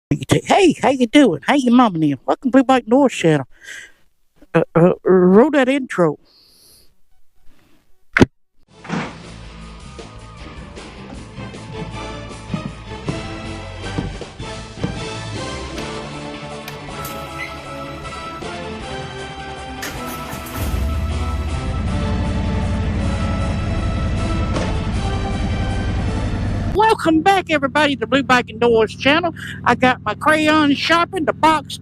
Hey, how you doing? How you mama then? Welcome to Blue North channel. Roll that intro. Welcome back, everybody, to Blue Bike Indoors channel. I got my crayons sharpened, the box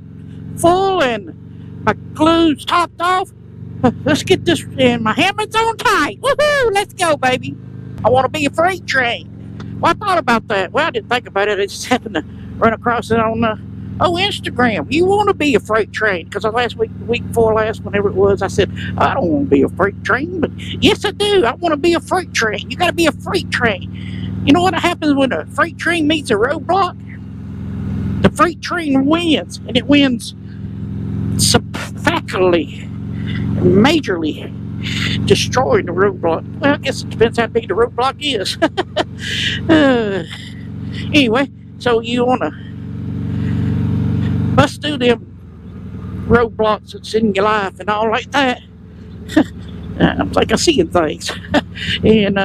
full, and my glues topped off. Let's get this, and my helmet's on tight. Woohoo! Let's go, baby. I want to be a freight train. Well, I thought about that. Well, I didn't think about it. I just happened to run across it on Instagram. You want to be a freight train? Because last week, the week before last, whenever it was, I said, I don't want to be a freight train. But yes, I do. I want to be a freight train. You got to be a freight train. You know what happens when a freight train meets a roadblock? The freight train wins, and it wins spectacularly, majorly, destroying the roadblock. Well, I guess it depends how big the roadblock is. Anyway, so you want to bust through them roadblocks that's in your life and all like that. I'm like I'm seeing things. And,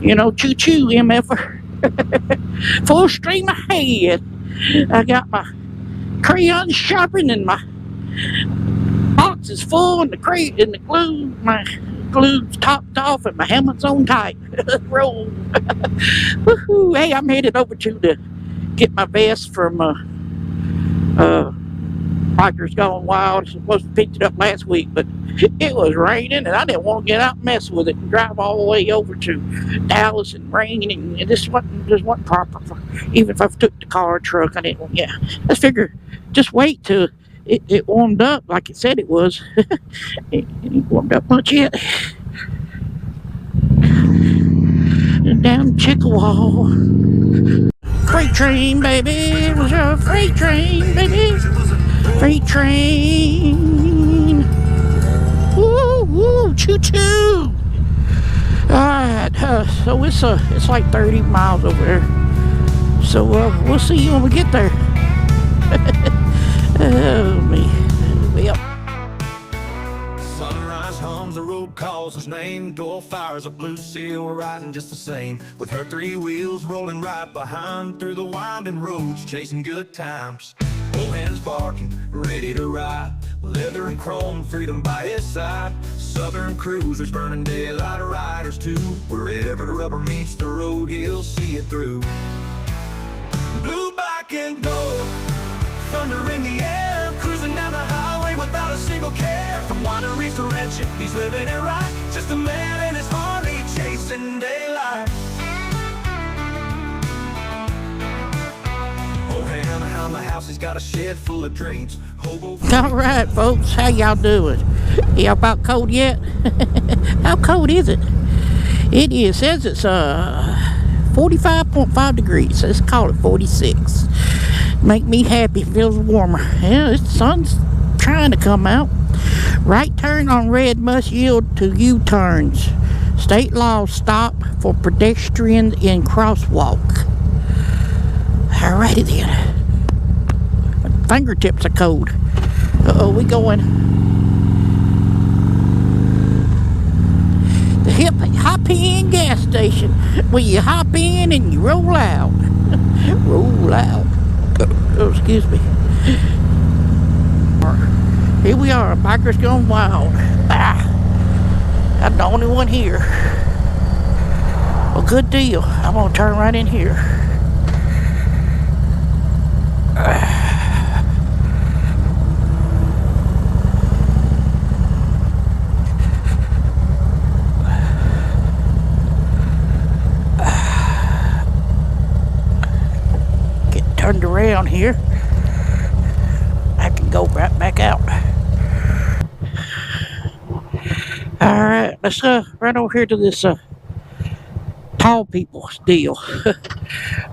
you know, choo-choo, MFer. Full stream ahead. I got my crayons sharpened and my box is full and the crate and the glue, my glue's topped off and my helmet's on tight. Roll. Woohoo. Hey, I'm headed over to get my vest from Bikers Gone Wild. I was supposed to pick it up last week, but it was raining and I didn't want to get out and mess with it and drive all the way over to Dallas and rain, and this wasn't proper for, even if I took the car or truck. I didn't. Yeah, let's figure just wait till it warmed up like it said it was. It ain't warmed up much yet. And down Chickasaw. Freight train, baby. It was a freight train, baby. Freight train. Woo, woo, choo choo. Alright, so it's like 30 miles over there. So we'll see you when we get there. Oh me. Well. Sunrise hums, the road calls his name. Door fires, a blue seal riding just the same. With her three wheels rolling right behind, through the winding roads, chasing good times. Old hands barking, ready to ride. Leather and chrome, freedom by his side. Southern cruisers burning daylight, riders too. Wherever the rubber meets the road, he'll see it through. Blue bike and gold, thunder in the air, cruising down the highway without a single care. From wineries to ranching, he's living it right. Just a man and his Harley chasing daylight. Behind the house, he's got a shed full of dreams. Alright, folks, how y'all doing? Y'all about cold yet? How cold is it? It says it's 45.5 degrees. Let's call it 46. Make me happy. It feels warmer. Yeah, the sun's trying to come out. Right turn on red must yield to U-turns. State laws stop for pedestrians in crosswalk. Alrighty then. Fingertips are cold. Uh-oh, we going. The hop in gas station where you hop in and you roll out. Roll out. Oh, excuse me. Here we are, Bikers Gone Wild. I'm the only one here. Well, good deal. I'm gonna turn right in here. Turned around here, I can go right back out. Alright, let's run over here to this tall people deal.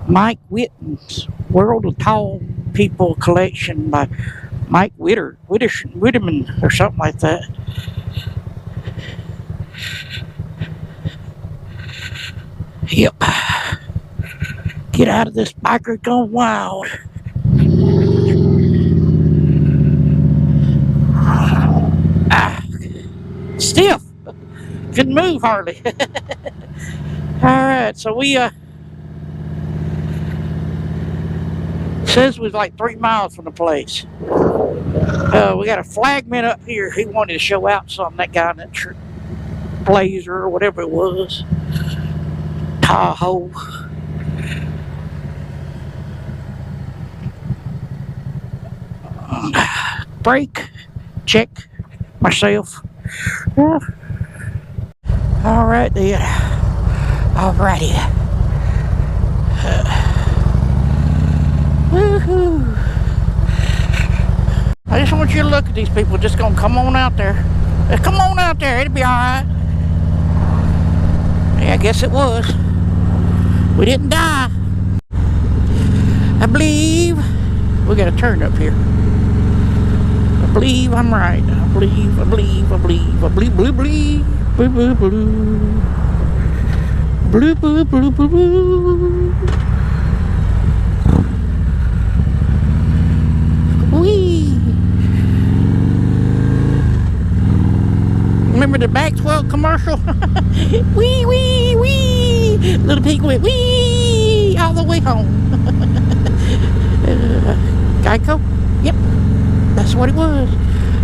Mike Whitman's World of Tall People collection by Mike Whitman or something like that. Yep. Get out of this Biker Gone Wild. Stiff. Couldn't move hardly. Alright, so we says we was like 3 miles from the place. We got a flagman up here. He wanted to show out something, that guy in that Blazer or whatever it was. Tahoe. Brake. Check. Myself. Yeah. Alright then. Alrighty. Woohoo. I just want you to look at these people. Just gonna come on out there. Come on out there. It'll be alright. Yeah, I guess it was. We didn't die. I believe we got a turn up here. I believe I'm right. I believe. Blue, blue, blue. Blue, blue, blue, blue, blue. Wee. Remember the Maxwell commercial? Wee, wee, wee. Little pig went wee all the way home. Geico? Yep. That's what it was.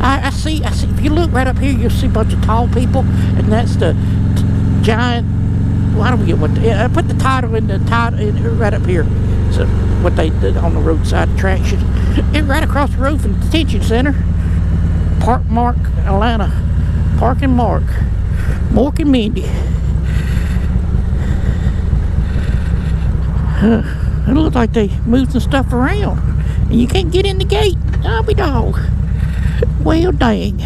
I see. If you look right up here, you'll see a bunch of tall people, and that's the giant. Well, I don't get what. I put the title in right up here. So what they did on the roadside attraction, and right across the road from the detention center, Park Mark, Atlanta, Park and Mark, Mork and Mindy. It looks like they moved some stuff around, and you can't get in the gate. I'll be dog. Well, dang.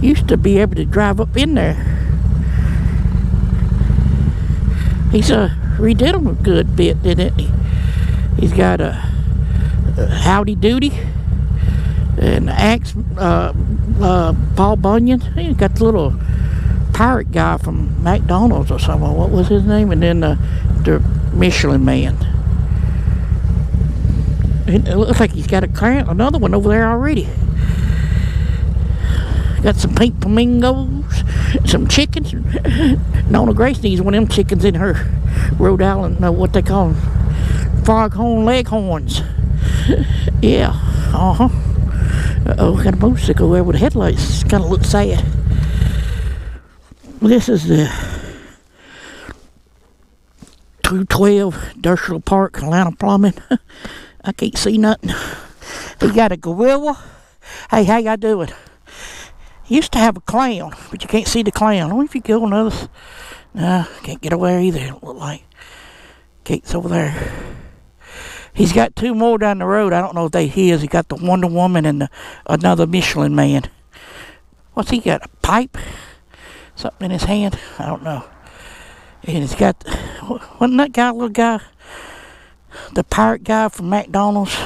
Used to be able to drive up in there. He's redid them a good bit, didn't he? He's got a Howdy Doody and Axe, Paul Bunyan. He got the little pirate guy from McDonald's or something. What was his name? And then the Michelin Man. It looks like he's got another one over there already. Got some pink flamingos, some chickens. Nona Grace needs one of them chickens in her Rhode Island, what they call them, foghorn leghorns. Yeah, got a motorcycle there with headlights. Kind of looks sad. This is the 212 Industrial Park, Atlanta Plumbing. I can't see nothing. He got a gorilla. Hey, how y'all doing? He used to have a clown, but you can't see the clown. I wonder if you go on others. Nah, can't get over there either. It look like gate's over there. He's got 2 more down the road. I don't know if he is. He got the Wonder Woman and another Michelin Man. What's he got? A pipe? Something in his hand? I don't know. And he's got, wasn't that guy, little guy, the pirate guy from McDonald's?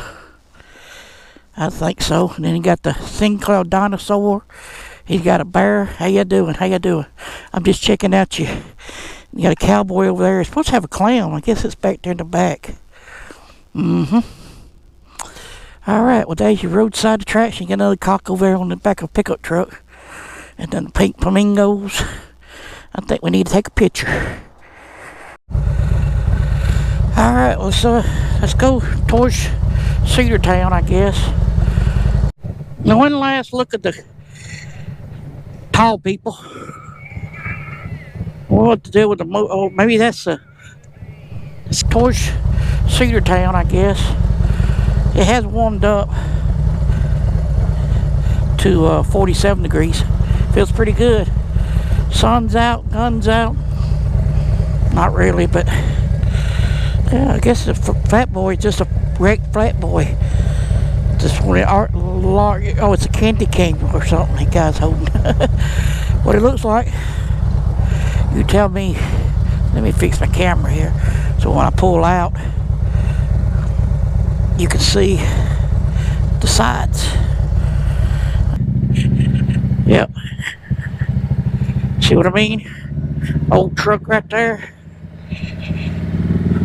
I think so. And then he got the Sinclair dinosaur. He's got a bear. How you doing? How you doing? I'm just checking out you. You got a cowboy over there. He's supposed to have a clown. I guess it's back there in the back. All right. Well, there's your roadside attraction. You got another cock over there on the back of a pickup truck. And then the pink flamingos. I think we need to take a picture. All right. Let's go towards Cedartown, I guess. Now, one last look at the tall people. What to do with the maybe it's towards Cedartown, I guess. It has warmed up to 47 degrees. Feels pretty good. Sun's out, guns out. Not really, but yeah, I guess the flat boy is just a wrecked flat boy. Just one it's a candy cane or something the guy's holding. What it looks like. You tell me. Let me fix my camera here. So when I pull out, you can see the sides. Yep. See what I mean? Old truck right there.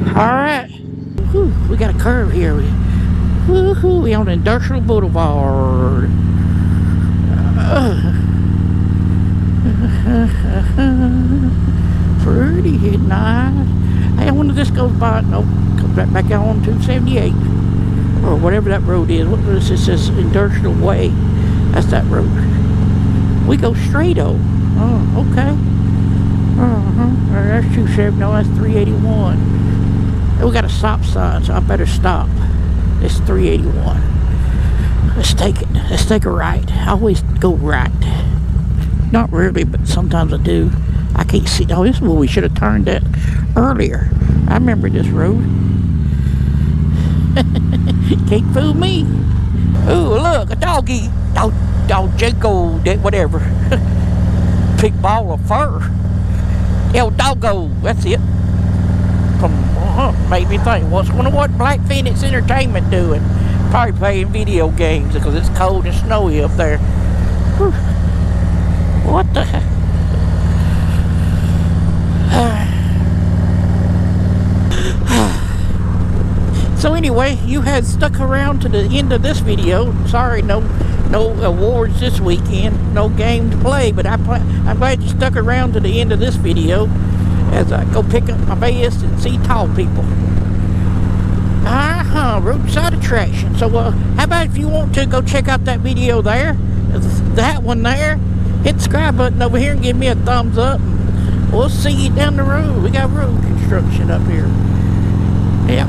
Alright. We got a curve here. Woohoo, we on Industrial Blvd. Pretty nice. Hey, I wonder if this goes by. Nope, comes right back out on 278 or whatever that road is. What is this? This Industrial Way. That's that road. We go straight over. Oh, okay. That's 270. No, that's 381. Hey, we got a stop sign, so I better stop. It's 381. Let's take it. Let's take a right. I always go right. Not really, but sometimes I do. I can't see. Oh, this is where we should have turned at earlier. I remember this road. Can't fool me. Oh, look, a doggy. Dog Jaco, whatever. Big ball of fur. El Doggo, that's it. Made me think, wonder what Blackphoenix Entertainment doing? Probably playing video games because it's cold and snowy up there. Whew. What the heck? So anyway, you had stuck around to the end of this video. Sorry, no awards this weekend, no game to play, but I'm glad you stuck around to the end of this video as I go pick up my vest and see tall people. Roadside attraction. So how about if you want to go check out that video there, that one there, hit the subscribe button over here and give me a thumbs up. We'll see you down the road. We got road construction up here. Yeah.